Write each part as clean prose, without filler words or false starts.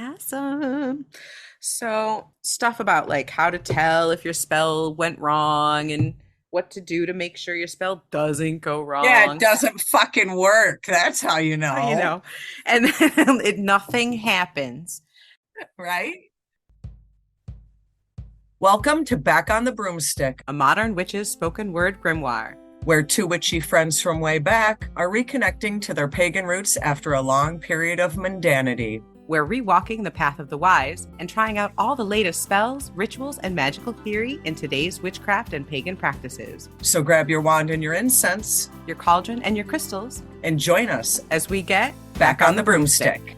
Awesome. So, stuff about like how to tell if your spell went wrong and what to do to make sure your spell doesn't go Yeah, it wrong. doesn't fucking work. That's how you You know, know, and then nothing happens. right? Welcome to Back on the Broomstick, A modern witch's spoken word grimoire. where two witchy friends from way back are reconnecting to their pagan roots after a long period of mundanity. We're rewalking the path of the wise and trying out all the latest spells, rituals, and magical theory in today's witchcraft and pagan practices. So grab your wand and your incense Your cauldron and your crystals and join us as we get back on the broomstick.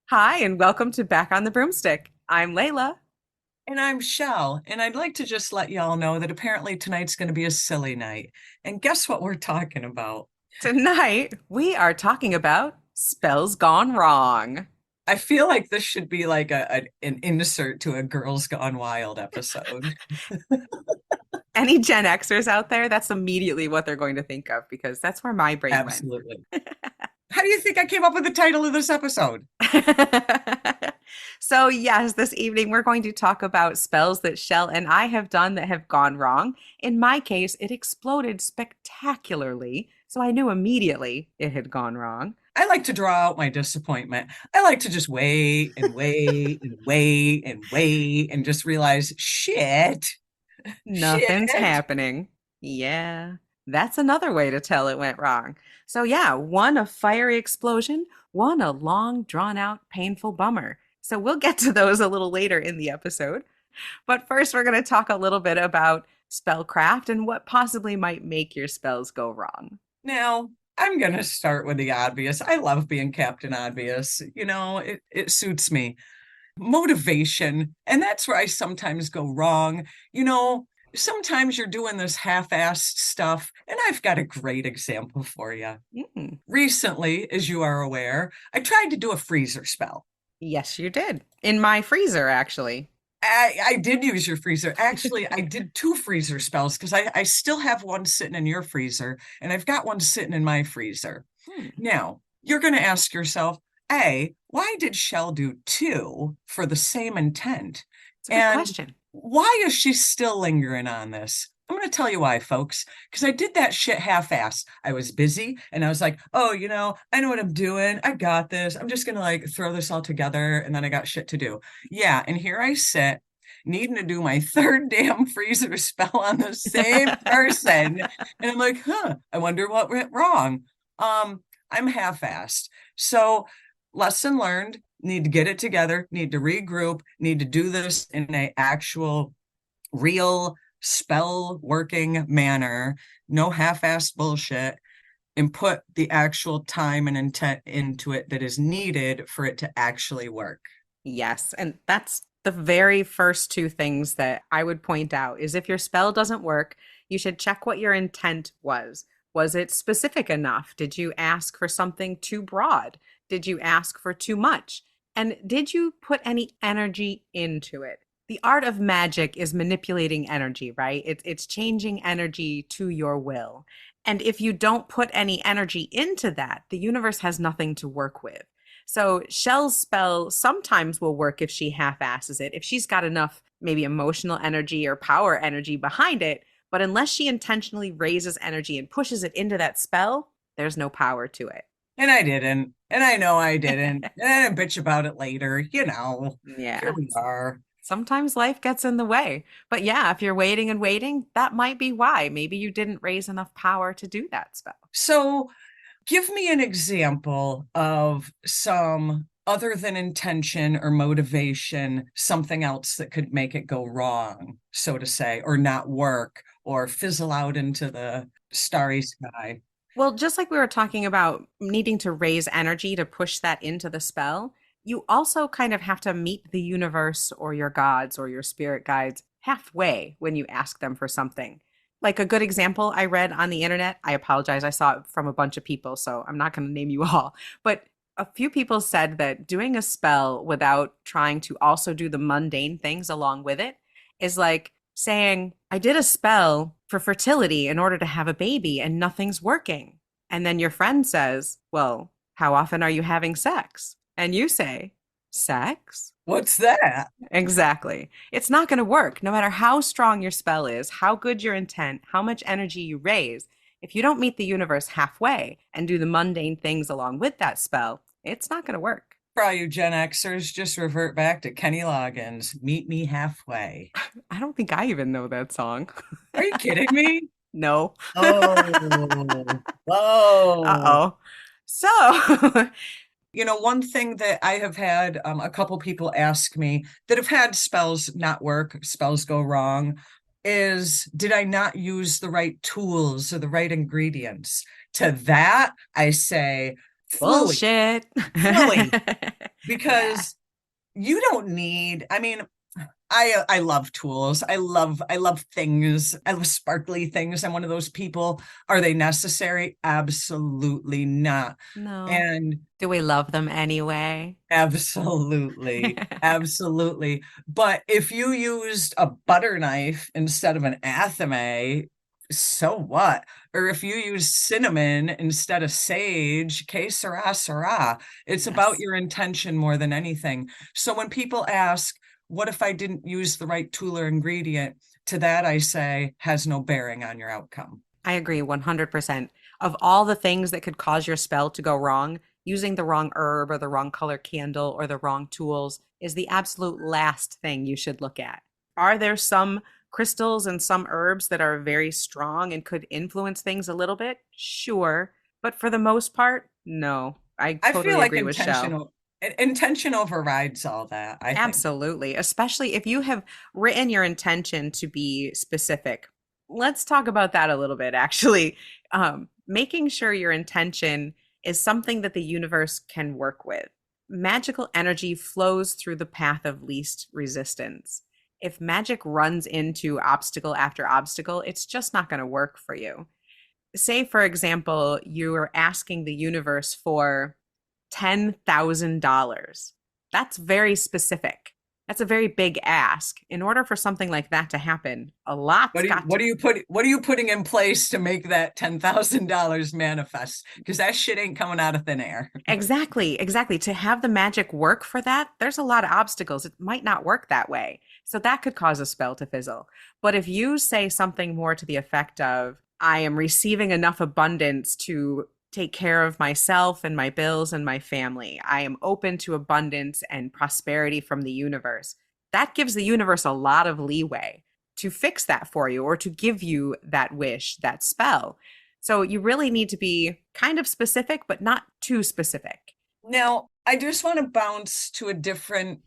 Hi, and welcome to Back on the Broomstick. I'm Layla. And I'm Chelle, and I'd like to just let y'all know that apparently tonight's going to be a silly night. And guess what we're talking about? Tonight, we are talking about spells gone wrong. I feel like this should be like an insert to a Girls Gone Wild episode. Any Gen Xers out there, that's immediately what they're going to think of because that's where my brain went. Absolutely. How do you think I came up with the title of this episode? So, yes, this evening we're going to talk about spells that Chelle and I have done that have gone wrong. In my case, it exploded spectacularly, so I knew immediately it had gone wrong. I like to draw out my disappointment. I like to just wait and wait and wait and wait and just realize, shit. Nothing's happening. Yeah, that's another way to tell it went wrong. So, yeah, one a fiery explosion, one a long, drawn out, painful bummer. So, we'll get to those a little later in the episode. But first, we're going to talk a little bit about spellcraft and what possibly might make your spells go wrong. Now, I'm going to start with the obvious. I love being Captain Obvious. It suits me. Motivation. And that's where I sometimes go wrong. Sometimes you're doing this half-assed stuff, and I've got a great example for you. Recently, as you are aware, I tried to do a freezer spell. Yes, you did. In my freezer, actually. I did use your freezer. Actually, I did two freezer spells because I still have one sitting in your freezer, and I've got one sitting in my freezer. Now, you're going to ask yourself, A, why did Chelle do two for the same intent? It's a good question. Why is she still lingering on this? I'm going to tell you why, folks, because I did that shit half-ass. I was busy and I was like, oh, I know what I'm doing. I got this. I'm just going to like throw this all together. And then I got shit to do. Yeah. And here I sit needing to do my third damn freezer spell on the same person. And I'm like, I wonder what went wrong. I'm half-assed. So lesson learned, need to get it together, need to regroup, need to do this in an actual real spell working manner, no half-assed bullshit, and put the actual time and intent into it that is needed for it to actually work. Yes, and that's the very first two things that I would point out is if your spell doesn't work, you should check what your intent was. Was it specific enough? Did you ask for something too broad? Did you ask for too much? And did you put any energy into it? The art of magic is manipulating energy, right? It's changing energy to your will. And if you don't put any energy into that, the universe has nothing to work with. So Chelle's spell sometimes will work if she half-asses it, if she's got enough maybe emotional energy or power energy behind it. But unless she intentionally raises energy and pushes it into that spell, there's no power to it. And I didn't. And I know I didn't. And I bitch about it later. Yeah. Here we are. Sometimes life gets in the way. But yeah, if you're waiting and waiting, that might be why. Maybe you didn't raise enough power to do that spell. So give me an example of some other than intention or motivation, something else that could make it go wrong, so to say, or not work or fizzle out into the starry sky. Well, just like we were talking about needing to raise energy to push that into the spell, you also kind of have to meet the universe or your gods or your spirit guides halfway when you ask them for something. Like a good example I read on the internet, I apologize, I saw it from a bunch of people, so I'm not going to name you all, but a few people said that doing a spell without trying to also do the mundane things along with it is like saying, I did a spell for fertility in order to have a baby and nothing's working. And then your friend says, well, How often are you having sex? And you say, sex? What's that? Exactly. It's not going to work no matter how strong your spell is, how good your intent, how much energy you raise. If you don't meet the universe halfway and do the mundane things along with that spell, it's not going to work. For all you Gen Xers, just revert back to Kenny Loggins. Meet me halfway. I don't think I even know that song. Are you kidding me? No. Oh, oh. Uh-oh. So, One thing that I have had a couple people ask me that have had spells not work, spells go wrong, is did I not use the right tools or the right ingredients? To that, I say, fully, bullshit. fully, Yeah. because you don't need, I mean, I love tools. I love things. I love sparkly things. I'm one of those people. Are they necessary? Absolutely not. No. And Do we love them anyway? absolutely, absolutely. But if you used a butter knife instead of an athame, so what? Or if you use cinnamon instead of sage, que sera, sera. It's about Yes. your intention more than anything. So when people ask, what if I didn't use the right tool or ingredient? To that, I say, has no bearing on your outcome. I agree 100%. Of all the things that could cause your spell to go wrong, using the wrong herb or the wrong color candle or the wrong tools is the absolute last thing you should look at. Are there some crystals and some herbs that are very strong and could influence things a little bit? Sure. But for the most part, no. I I feel totally like agree with Shell. intention overrides all that, I think. Absolutely, especially if you have written your intention to be specific. Let's talk about that a little bit, actually. Making sure your intention is something that the universe can work with. Magical energy flows through the path of least resistance. If magic runs into obstacle after obstacle, it's just not going to work for you. Say, for example, you are asking the universe for $10,000. That's very specific. That's a very big ask. In order for something like that to happen, a lot's got to What are you putting in place to make that $10,000 manifest? Because that shit ain't coming out of thin air. exactly. To have the magic work for that, there's a lot of obstacles. It might not work that way. So that could cause a spell to fizzle. But if you say something more to the effect of, I am receiving enough abundance to take care of myself and my bills and my family. I am open to abundance and prosperity from the universe. That gives the universe a lot of leeway to fix that for you or to give you that wish, that spell. So you really need to be kind of specific, but not too specific. Now, I just want to bounce to a different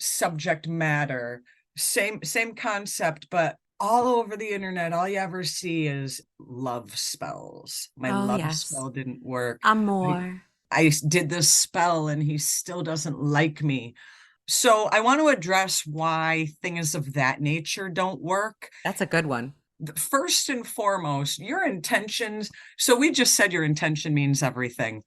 subject matter. Same concept, but all over the internet, all you ever see is love spells. My Oh, love yes. spell didn't work. I Amor. I did this spell and he still doesn't like me. So I want to address why things of that nature don't work. That's a good one. First and foremost, your intentions. So we just said your intention means everything.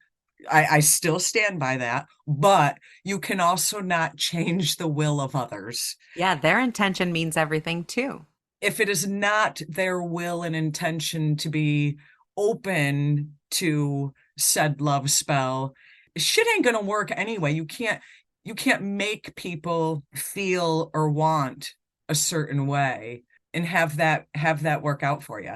I still stand by that, but you can also not change the will of others. Yeah, their intention means everything too. If it is not their will and intention to be open to said love spell, shit ain't gonna work anyway. You can't make people feel or want a certain way and have that work out for you.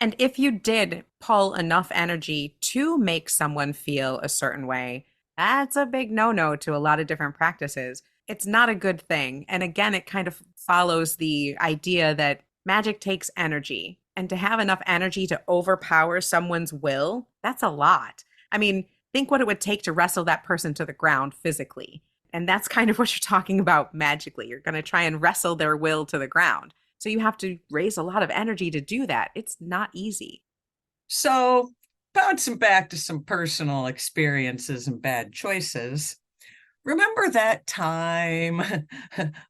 And if you did pull enough energy to make someone feel a certain way, that's a big no no to a lot of different practices. It's not a good thing. And again, it kind of follows the idea that magic takes energy. And to have enough energy to overpower someone's will, that's a lot. I mean, think what it would take to wrestle that person to the ground physically. And that's kind of what you're talking about magically. You're going to try and wrestle their will to the ground. So you have to raise a lot of energy to do that. It's not easy. So bouncing back to some personal experiences and bad choices. Remember that time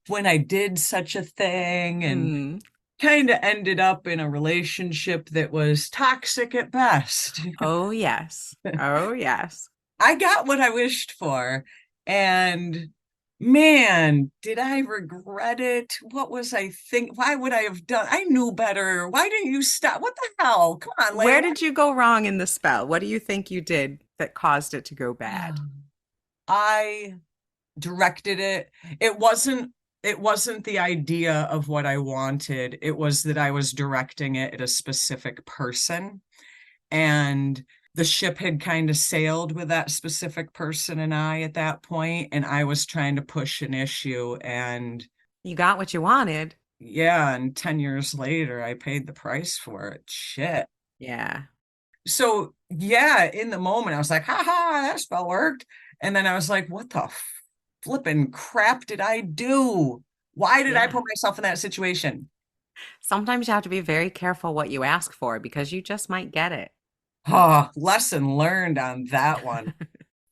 when I did such a thing and Mm. kind of ended up in a relationship that was toxic at best? Oh, yes. Oh, yes. I got what I wished for. And, Man, did I regret it? What was I think? Why would I have done? I knew better. Why didn't you stop? What the hell? Come on, Where Layla. did you go wrong in the spell? What do you think you did that caused it to go bad? I directed it. It wasn't the idea of what I wanted. It was that I was directing it at a specific person. And the ship had kind of sailed with that specific person and I at that point, and I was trying to push an issue. And You got what you wanted. yeah, and 10 years later, I paid the price for it. Shit. Yeah. So yeah, in the moment, I was like, haha, that spell worked. And then I was like, what the flipping crap did I do? Why did I Yeah. put myself in that situation? Sometimes you have to be very careful what you ask for because you just might get it. Oh, lesson learned on that one.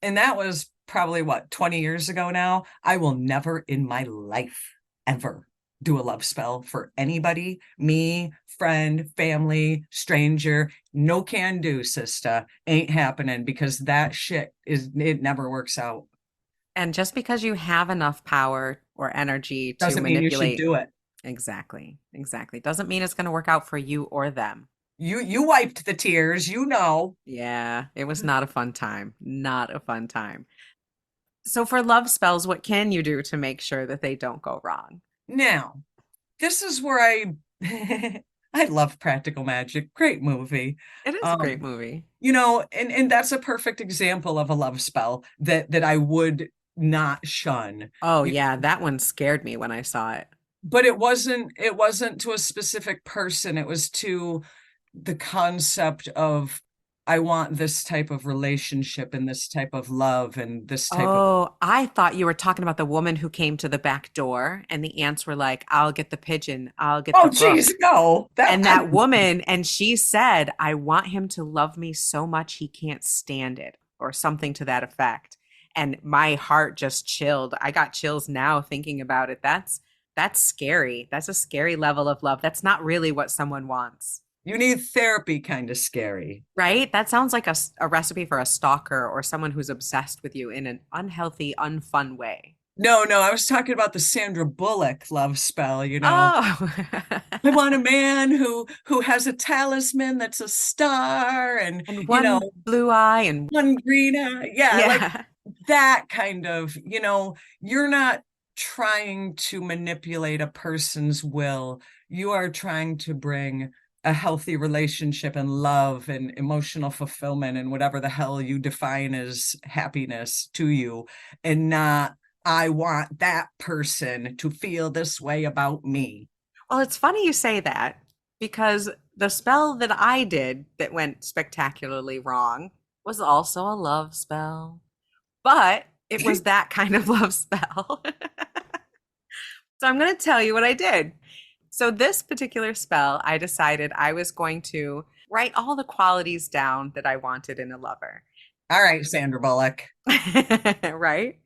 And that was probably what, 20 years ago now. I will never in my life ever do a love spell for anybody, me, friend, family, stranger. No can do, sister. Ain't happening because that shit it never works out. And just because you have enough power or energy to Doesn't mean you should manipulate, do it. exactly, exactly, doesn't mean it's going to work out for you or them. You wiped the tears, you know. Yeah, it was not a fun time. Not a fun time. So, for love spells, what can you do to make sure that they don't go wrong? Now, this is where I I love Practical Magic. Great movie. It is a great Um, movie. and that's a perfect example of a love spell that I would not shun. Oh, You yeah, that one scared me when I saw it. But it wasn't to a specific person. It was to the concept of I want this type of relationship and this type of love and this type of Oh, I thought you were talking about the woman who came to the back door and the ants were like, I'll get the pigeon, I'll get the oh geez, book. no. That And I that woman, and she said, I want him to love me so much he can't stand it, or something to that effect. And my heart just chilled. I got chills now thinking about it. That's scary. That's a scary level of love. That's not really what someone wants. you need therapy kind of scary. Right? That sounds like a recipe for a stalker or someone who's obsessed with you in an unhealthy, unfun way. No, no, I was talking about the Sandra Bullock love spell, you know. Oh, I want a man who has a talisman that's a star and and one blue eye, and one green eye. Yeah, like yeah. that kind of, you're not trying to manipulate a person's will. You are trying to bring a healthy relationship and love and emotional fulfillment and whatever the hell you define as happiness to you, and not, I want that person to feel this way about me. Well, it's funny you say that because the spell that I did that went spectacularly wrong was also a love spell, but it was that kind of love spell. So I'm going to tell you what I did. So, this particular spell, I decided I was going to write all the qualities down that I wanted in a lover. All right, Sandra Bullock. Right?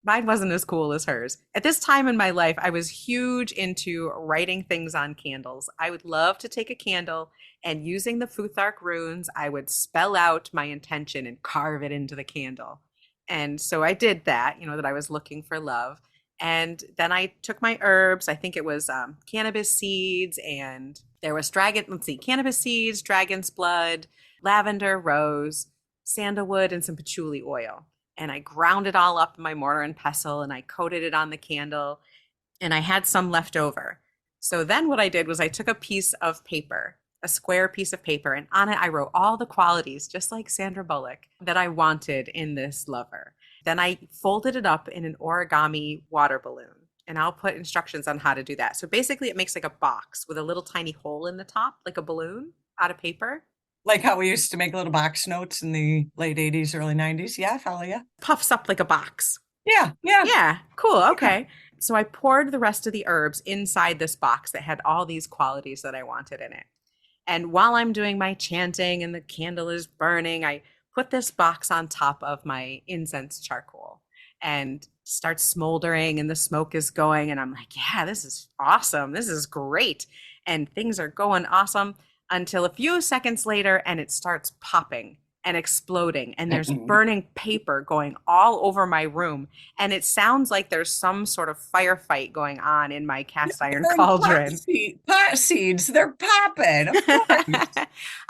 Mine wasn't as cool as hers. At this time in my life, I was huge into writing things on candles. I would love to take a candle and using the Futhark runes, I would spell out my intention and carve it into the candle. And so I did that, that I was looking for love. And then I took my herbs. I think it was cannabis seeds, and there was cannabis seeds, dragon's blood, lavender, rose, sandalwood, and some patchouli oil, and I ground it all up in my mortar and pestle and I coated it on the candle and I had some left over. So then what I did was I took a piece of paper, a square piece of paper, and on it I wrote all the qualities, just like Sandra Bullock, that I wanted in this lover. Then I folded it up in an origami water balloon. And I'll put instructions on how to do that. So basically, it makes like a box with a little tiny hole in the top, like a balloon out of paper. Like how we used to make little box notes in the late 80s, early 90s. Yeah, I follow you. Puffs up like a box. Yeah, yeah, Yeah, cool. yeah. Okay. So I poured the rest of the herbs inside this box that had all these qualities that I wanted in it. And while I'm doing my chanting and the candle is burning, I put this box on top of my incense charcoal and starts smoldering and the smoke is going. And I'm like, yeah, this is awesome. This is great. And things are going awesome until a few seconds later and it starts popping and exploding, and there's burning paper going all over my room, and it sounds like there's some sort of firefight going on in my cast iron Burn cauldron. pot seeds. They're popping, of course.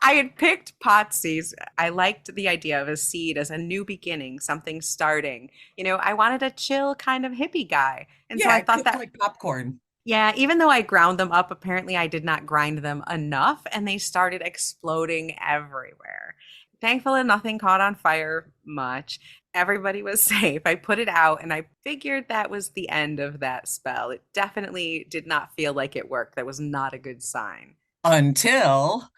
I had picked pot seeds. I liked the idea of a seed as a new beginning, something starting. I wanted a chill kind of hippie guy. And so I Yeah, thought cooked that, like popcorn. yeah, even though I ground them up, apparently I did not grind them enough and they started exploding everywhere. Thankfully, nothing caught on fire much. Everybody was safe. I put it out and I figured that was the end of that spell. It definitely did not feel like it worked. That was not a good sign. Until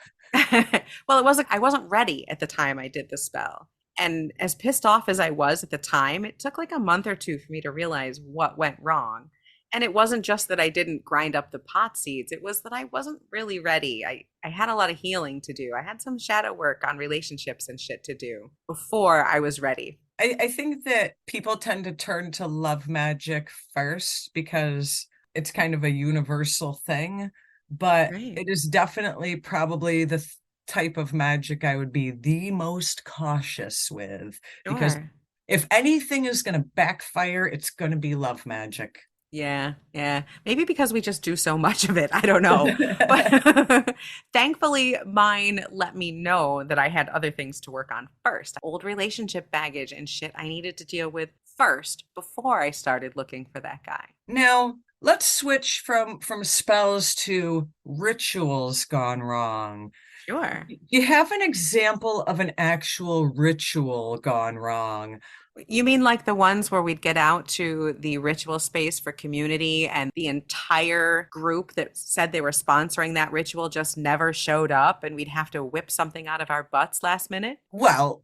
Well, I wasn't ready at the time I did the spell. And as pissed off as I was at the time, it took like a month or two for me to realize what went wrong. And it wasn't just that I didn't grind up the pot seeds, it was that I wasn't really ready. I had a lot of healing to do. I had some shadow work on relationships and shit to do before I was ready. I think that people tend to turn to love magic first because it's kind of a universal thing, but Right. it is definitely probably the type of magic I would be the most cautious with because Sure. if anything is going to backfire, it's going to be love magic. Yeah, yeah. Maybe because we just do so much of it. I don't know. But thankfully, mine let me know that I had other things to work on first. Old relationship baggage and shit I needed to deal with first before I started looking for that guy. Now, let's switch from spells to rituals gone wrong. Sure. You have an example of an actual ritual gone wrong. You mean like the ones where we'd get out to the ritual space for community and the entire group that said they were sponsoring that ritual just never showed up and we'd have to whip something out of our butts last minute? Well,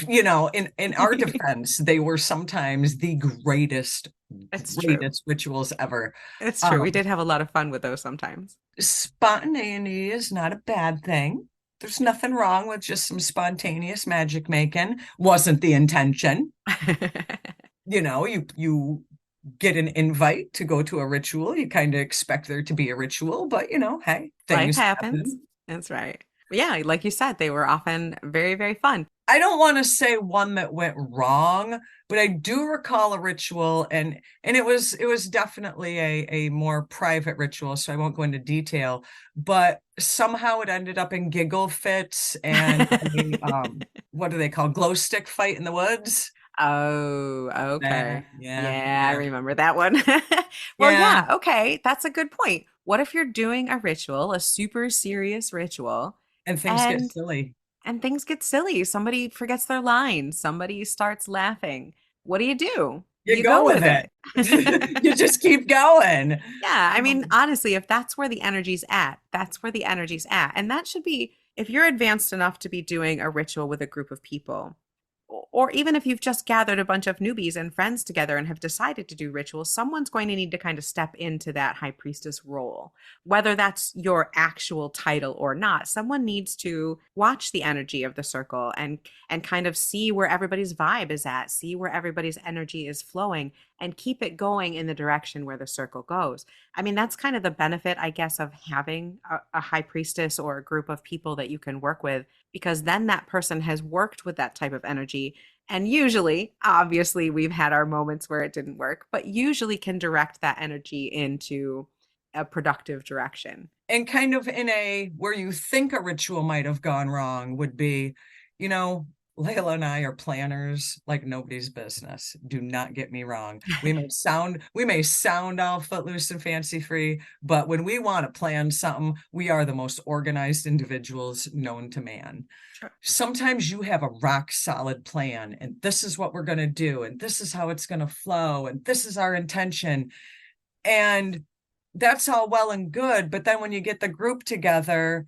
in our defense, they were sometimes the It's true. greatest rituals ever. It's true. We Um, did have a lot of fun with those sometimes. Spontaneity is not a bad thing. There's nothing wrong with just some spontaneous magic making. Wasn't the intention. You get an invite to go to a ritual. You kind of expect there to be a ritual, but hey, Life things happens. happen. That's right. Yeah, like you said, they were often very, very fun. I don't want to say one that went wrong, but I do recall a ritual and it was definitely a more private ritual, so I won't go into detail, but somehow it ended up in giggle fits and what do they call glow stick fight in the woods? Oh, Yeah, okay. yeah, Yeah, I yeah. remember that one. Well, Yeah, yeah, okay. That's a good point. What if you're doing a ritual, a super serious ritual, and things get and silly. and things get silly? Somebody forgets their line, somebody starts laughing. What do? You You go go with with it. it. You just keep going. Yeah, I mean, Um, honestly, if that's where the energy's at, that's where the energy's at. And that should be, if you're advanced enough to be doing a ritual with a group of people, or even if you've just gathered a bunch of newbies and friends together and have decided to do rituals, someone's going to need to kind of step into that high priestess role. Whether that's your actual title or not, someone needs to watch the energy of the circle and kind of see where everybody's vibe is at, see where everybody's energy is flowing and keep it going in the direction where the circle goes. I mean, that's kind of the benefit, I guess, of having a high priestess or a group of people that you can work with, because then that person has worked with that type of energy. And usually, obviously, we've had our moments where it didn't work, but usually can direct that energy into a productive direction. and kind of in a where you think a ritual might have gone wrong would be, you know, Layla and I are planners like nobody's business. Do not get me wrong. We may sound all footloose and fancy free, but when we want to plan something, we are the most organized individuals known to man. Sure. Sometimes you have a rock solid plan, and this is what we're going to do, and this is how it's going to flow, and this is our intention. And that's all well and good. But then when you get the group together,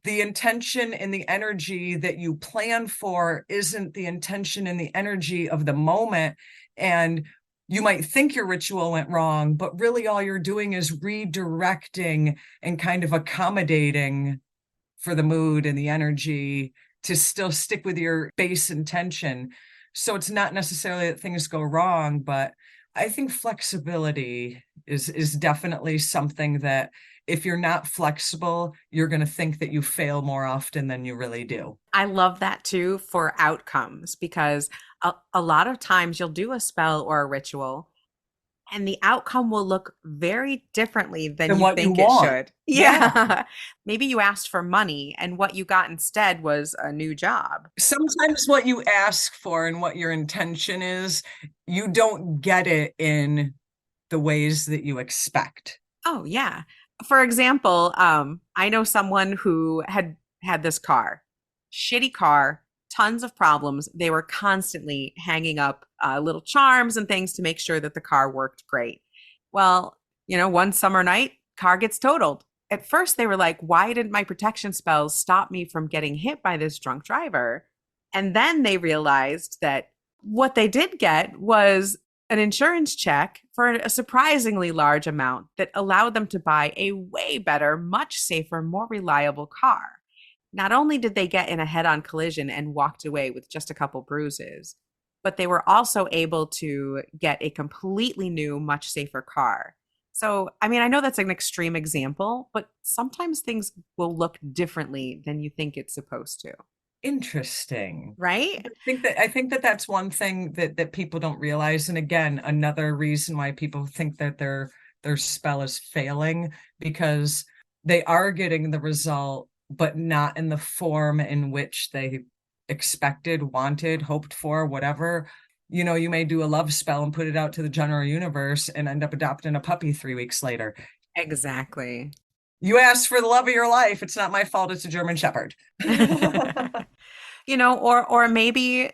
the intention and the energy that you plan for isn't the intention and the energy of the moment. And you might think your ritual went wrong, but really all you're doing is redirecting and kind of accommodating for the mood and the energy to still stick with your base intention. So it's not necessarily that things go wrong, but I think flexibility is definitely something that if you're not flexible, you're going to think that you fail more often than you really do. I love that too for outcomes because a lot of times you'll do a spell or a ritual and the outcome will look very differently than Than you what you think it want. should. Yeah. Yeah. Maybe you asked for money and what you got instead was a new job. Sometimes what you ask for and what your intention is, you don't get it in the ways that you expect. Oh, yeah. For example, I know someone who had this car, shitty car, tons of problems. They were constantly hanging up little charms and things to make sure that the car worked great. Well, one summer night, car gets totaled. At first, they were like, why didn't my protection spells stop me from getting hit by this drunk driver? And then they realized that what they did get was an insurance check for a surprisingly large amount that allowed them to buy a way better, much safer, more reliable car. Not only did they get in a head on collision and walked away with just a couple bruises, but they were also able to get a completely new, much safer car. So, I mean, I know that's an extreme example, but sometimes things will look differently than you think it's supposed to, Interesting. right? I think that that's one thing that people don't realize. And again, another reason why people think that their spell is failing, because they are getting the result, but not in the form in which they expected, wanted, hoped for, whatever. You may do a love spell and put it out to the general universe and end up adopting a puppy 3 weeks later. Exactly. You asked for the love of your life. It's not my fault. It's a German Shepherd. Or maybe,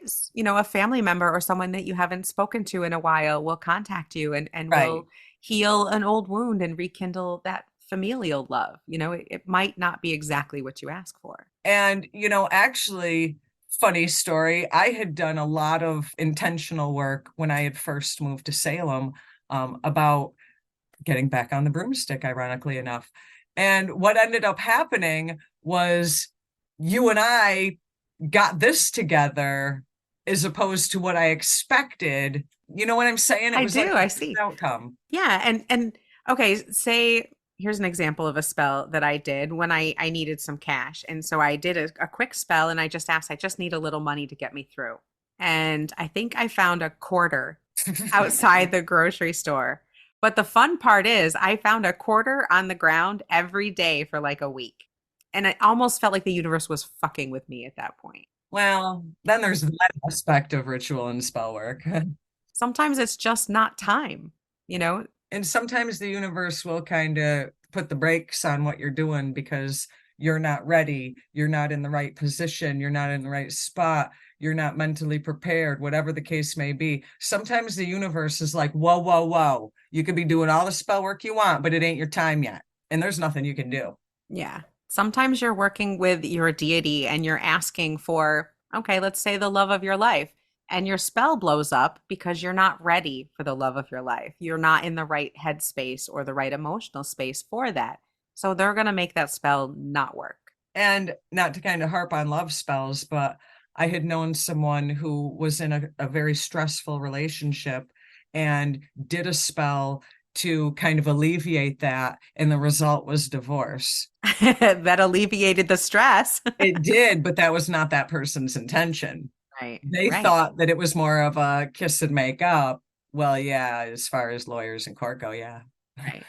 a family member or someone that you haven't spoken to in a while will contact you and Right. will heal an old wound and rekindle that familial love. It might not be exactly what you ask for. And, actually, funny story, I had done a lot of intentional work when I had first moved to Salem, about getting back on the broomstick, ironically enough. And what ended up happening was you and I got this together as opposed to what I expected. You know what I'm saying? It I was like do, a I different see. outcome. Yeah, and okay, say here's an example of a spell that I did when I needed some cash. And so I did a quick spell and I just asked, I just need a little money to get me through. And I think I found a quarter outside the grocery store. But the fun part is I found a quarter on the ground every day for like a week. And it almost felt like the universe was fucking with me at that point. Well, then there's that aspect of ritual and spell work. Sometimes it's just not time, you know? And sometimes the universe will kind of put the brakes on what you're doing because you're not ready, you're not in the right position, you're not in the right spot, you're not mentally prepared, whatever the case may be. Sometimes the universe is like, whoa, whoa, whoa, you could be doing all the spell work you want, but it ain't your time yet, and there's nothing you can do. Yeah. Sometimes you're working with your deity and you're asking for, okay, let's say the love of your life. And your spell blows up because you're not ready for the love of your life. You're not in the right headspace or the right emotional space for that. So they're going to make that spell not work. And not to kind of harp on love spells, but I had known someone who was in a very stressful relationship and did a spell to kind of alleviate that. And the result was divorce. That alleviated the stress. It did, but that was not that person's intention. Right, They right, thought that it was more of a kiss and make up. Well, yeah, as far as lawyers in court go, yeah. right.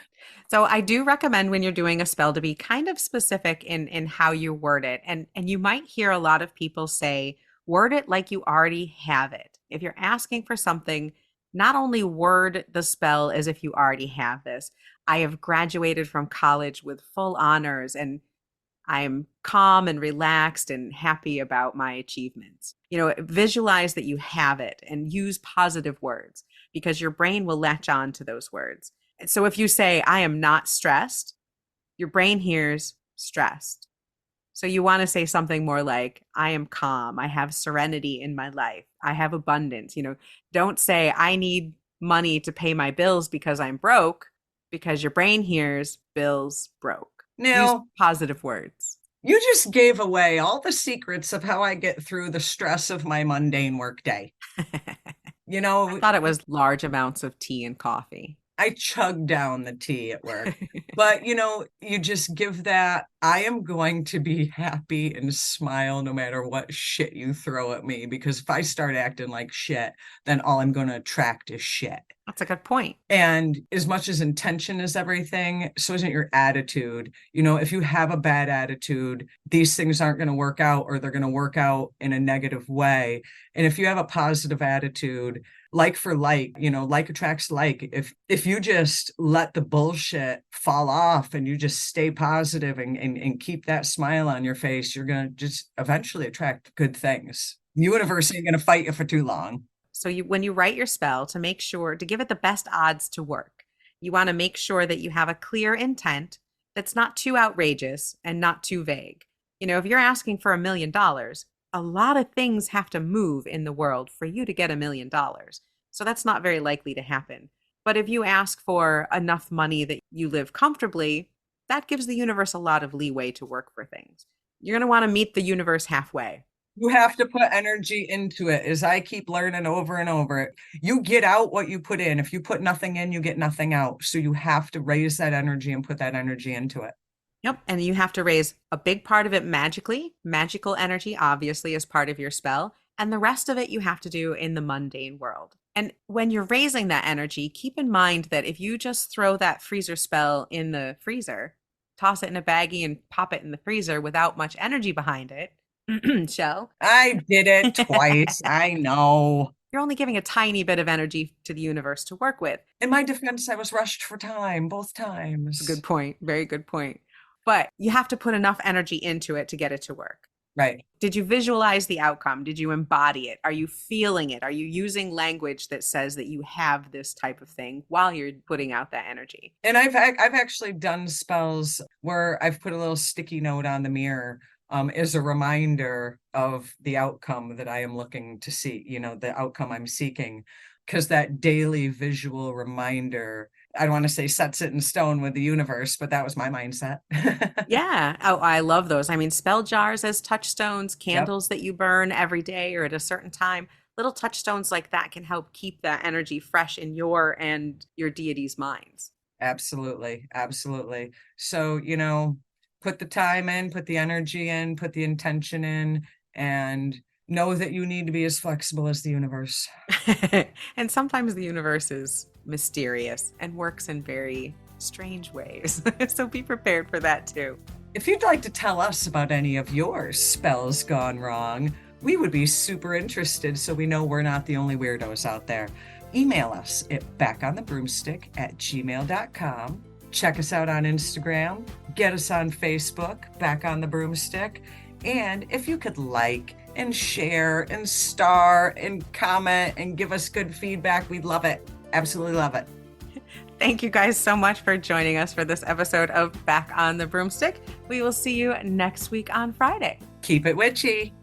So I do recommend when you're doing a spell to be kind of specific in how you word it. And you might hear a lot of people say, word it like you already have it. If you're asking for something, not only word the spell as if you already have this. I have graduated from college with full honors and I'm calm and relaxed and happy about my achievements. Visualize that you have it and use positive words because your brain will latch on to those words. So if you say, I am not stressed, your brain hears stressed. So you want to say something more like, I am calm. I have serenity in my life. I have abundance. Don't say, I need money to pay my bills because I'm broke, because your brain hears bills broke. Use Now, positive words. you just gave away all the secrets of how I get through the stress of my mundane workday. You I know, thought it was large amounts of tea and coffee. I chug down the tea at work. But, you just give that, I am going to be happy and smile no matter what shit you throw at me. Because if I start acting like shit, then all I'm going to attract is shit. That's a good point. And as much as intention is everything, so isn't your attitude. If you have a bad attitude, these things aren't going to work out, or they're going to work out in a negative way. And if you have a positive attitude, like for like attracts like. If you just let the bullshit fall off and you just stay positive and keep that smile on your face, you're going to just eventually attract good things. The universe ain't going to fight you for too long. So when you write your spell, to make sure to give it the best odds to work, you want to make sure that you have a clear intent that's not too outrageous and not too vague. If you're asking for $1 million, a lot of things have to move in the world for you to get $1 million. So that's not very likely to happen. But if you ask for enough money that you live comfortably, that gives the universe a lot of leeway to work for things. You're going to want to meet the universe halfway. You have to put energy into it, as I keep learning over and over. You get out what you put in. If you put nothing in, you get nothing out. So you have to raise that energy and put that energy into it. Yep. And you have to raise a big part of it magically. Magical energy, obviously, is part of your spell. And the rest of it you have to do in the mundane world. And when you're raising that energy, keep in mind that if you just throw that freezer spell in the freezer, toss it in a baggie and pop it in the freezer without much energy behind it, Chelle. I did it twice. I know. You're only giving a tiny bit of energy to the universe to work with. In my defense, I was rushed for time both times. Good point. Very good point. But you have to put enough energy into it to get it to work. Right. Did you visualize the outcome? Did you embody it? Are you feeling it? Are you using language that says that you have this type of thing while you're putting out that energy? And I've actually done spells where I've put a little sticky note on the mirror as a reminder of the outcome that I am looking to see, the outcome I'm seeking. Because that daily visual reminder, I don't want to say sets it in stone with the universe, but that was my mindset. Yeah. Oh, I love those. I mean, spell jars as touchstones, candles Yep. that you burn every day or at a certain time. Little touchstones like that can help keep that energy fresh in your and your deity's minds. Absolutely. Absolutely. So, put the time in, put the energy in, put the intention in, and know that you need to be as flexible as the universe. And sometimes the universe is mysterious and works in very strange ways. So be prepared for that too. If you'd like to tell us about any of your spells gone wrong, we would be super interested, so we know we're not the only weirdos out there. Email us at backonthebroomstick@gmail.com. Check us out on Instagram. Get us on Facebook, Back on the Broomstick. And if you could like and share and star and comment and give us good feedback, we'd love it. Absolutely love it. Thank you guys so much for joining us for this episode of Back on the Broomstick. We will see you next week on Friday. Keep it witchy.